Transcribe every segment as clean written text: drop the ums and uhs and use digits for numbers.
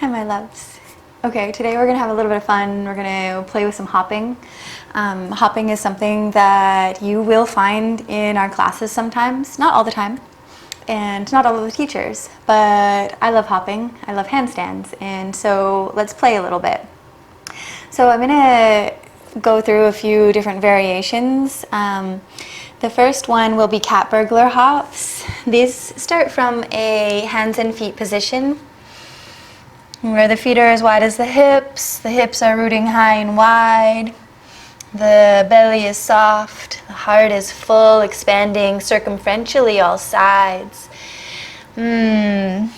Hi, my loves. Okay, today we're gonna have a little bit of fun. We're gonna play with some hopping. Hopping is something that you will find in our classes sometimes, not all the time, and not all of the teachers, but I love hopping. I love handstands, and so let's play a little bit. So I'm gonna go through a few different variations. The first one will be cat burglar hops. These start from a hands and feet position, where the feet are as wide as the hips are rooting high and wide, the belly is soft, the heart is full, expanding circumferentially all sides. And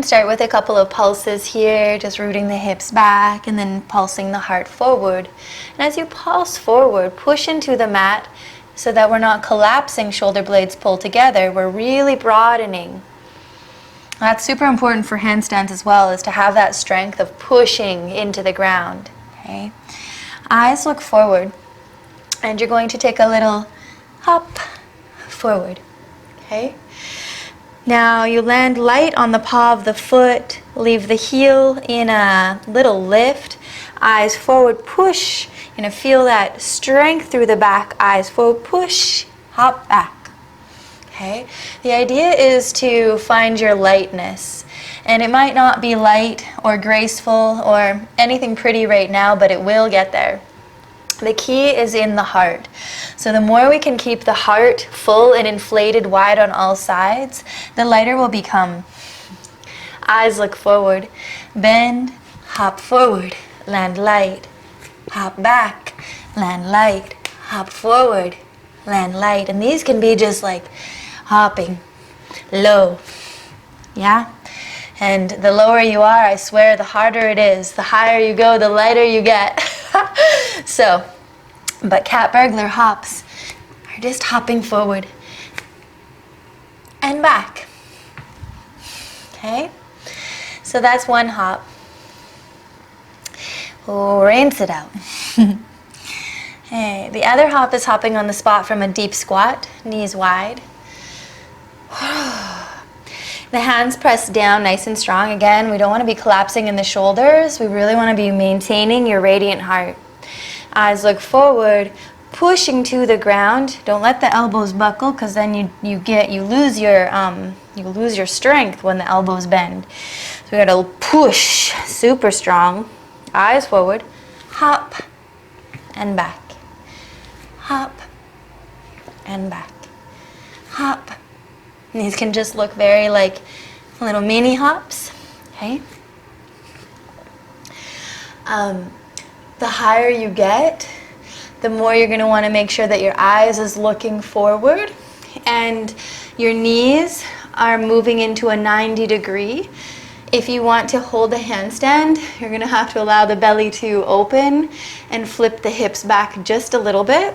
start with a couple of pulses here, just rooting the hips back and then pulsing the heart forward. And as you pulse forward, push into the mat so that we're not collapsing shoulder blades pull together, we're really broadening. That's super important for handstands as well, is to have that strength of pushing into the ground. Okay? Eyes look forward, and you're going to take a little hop forward. Okay? Now you land light on the paw of the foot, leave the heel in a little lift, eyes forward, push. You're going to feel that strength through the back, eyes forward, push, hop back. Okay. The idea is to find your lightness, and it might not be light or graceful or anything pretty right now, but it will get there. The key is in the heart. So the more we can keep the heart full and inflated wide on all sides, the lighter we'll become. Eyes look forward, bend, hop forward, land light, hop back, land light, hop forward, land light. And these can be just like hopping low, yeah? And the lower you are, I swear, the harder it is. The higher you go, the lighter you get. So, but cat burglar hops are just hopping forward and back. Okay? So that's one hop. Rinse it out. Hey, the other hop is hopping on the spot from a deep squat, knees wide. The hands press down nice and strong. Again, we don't want to be collapsing in the shoulders. We really want to be maintaining your radiant heart. Eyes look forward, pushing to the ground. Don't let the elbows buckle, because then you lose your strength when the elbows bend. So we got to push super strong. Eyes forward, hop and back, hop and back, hop. And these can just look very like little mini hops, okay? The higher you get, the more you're going to want to make sure that your eyes is looking forward and your knees are moving into a 90 degree. If you want to hold a handstand, you're going to have to allow the belly to open and flip the hips back just a little bit.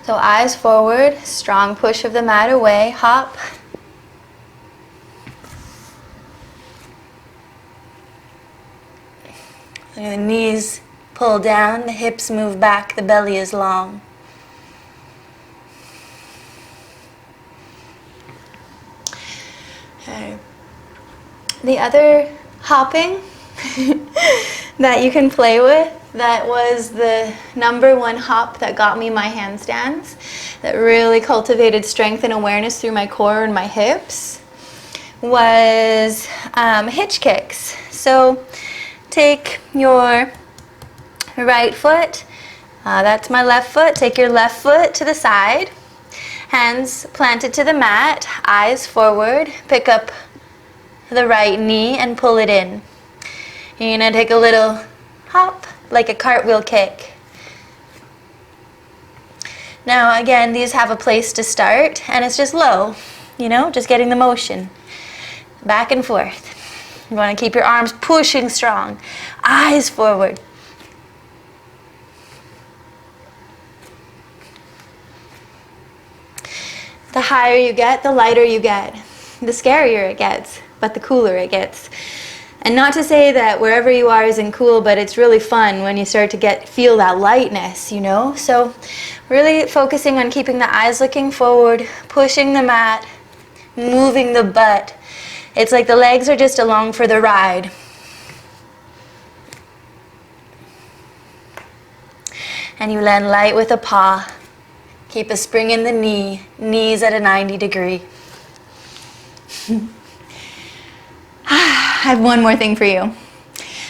So eyes forward, strong push of the mat away, hop. The knees pull down, the hips move back, the belly is long. Okay. The other hopping that you can play with, that was the #1 hop that got me my handstands, that really cultivated strength and awareness through my core and my hips, was hitch kicks. So take your right foot, that's my left foot, take your left foot to the side, hands planted to the mat, eyes forward, pick up the right knee and pull it in. You're going to take a little hop, like a cartwheel kick. Now again, these have a place to start, and it's just low, just getting the motion. Back and forth. You want to keep your arms pushing strong. Eyes forward. The higher you get, the lighter you get. The scarier it gets, but the cooler it gets. And not to say that wherever you are isn't cool, but it's really fun when you start to feel that lightness, So really focusing on keeping the eyes looking forward, pushing the mat, moving the butt, It's like the legs are just along for the ride. And you land light with a paw. Keep a spring in the knee, knees at a 90 degree. I have one more thing for you.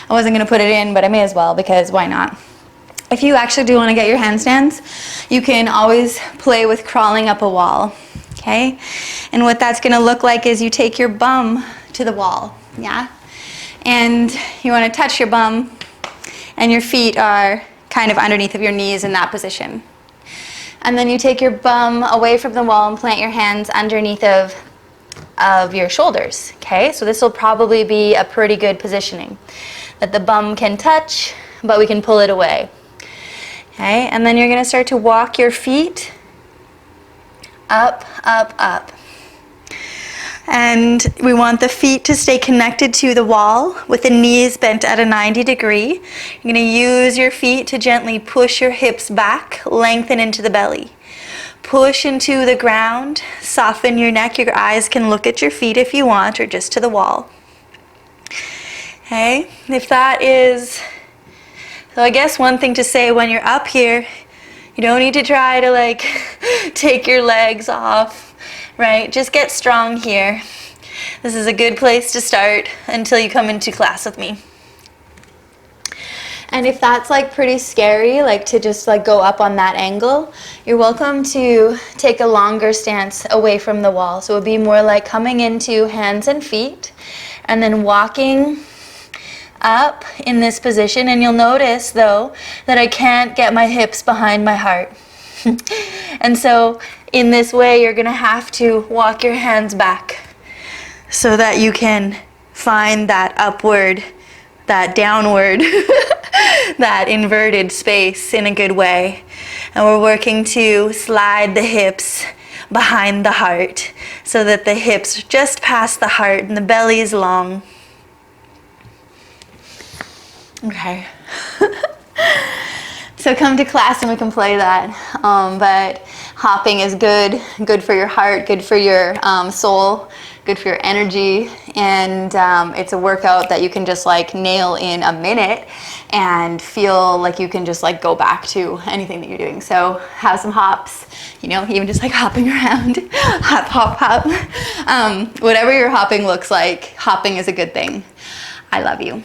I wasn't going to put it in, but I may as well, because why not? If you actually do want to get your handstands, you can always play with crawling up a wall, okay? And what that's going to look like is you take your bum to the wall, yeah? And you want to touch your bum, and your feet are kind of underneath of your knees in that position. And then you take your bum away from the wall and plant your hands underneath of your shoulders, okay? So this will probably be a pretty good positioning, that the bum can touch, but we can pull it away. Okay, and then you're going to start to walk your feet up, up, up. And we want the feet to stay connected to the wall with the knees bent at a 90 degree. You're going to use your feet to gently push your hips back, lengthen into the belly. Push into the ground, soften your neck. Your eyes can look at your feet if you want, or just to the wall. Okay, if that is... So I guess one thing to say when you're up here, you don't need to try to like take your legs off, right? Just get strong here. This is a good place to start until you come into class with me. And if that's like pretty scary, like to just like go up on that angle, you're welcome to take a longer stance away from the wall. So it would be more like coming into hands and feet and then walking up in this position. And you'll notice though that I can't get my hips behind my heart. And so in this way you're gonna have to walk your hands back so that you can find that upward, that downward, that inverted space in a good way. And we're working to slide the hips behind the heart so that the hips just past the heart and the belly is long. Okay. So come to class and we can play that. But hopping is good for your heart, good for your soul, good for your energy, and it's a workout that you can just like nail in a minute and feel like you can just like go back to anything that you're doing. So have some hops, you know, even just like hopping around, hop, hop, hop. Whatever your hopping looks like, hopping is a good thing. I love you.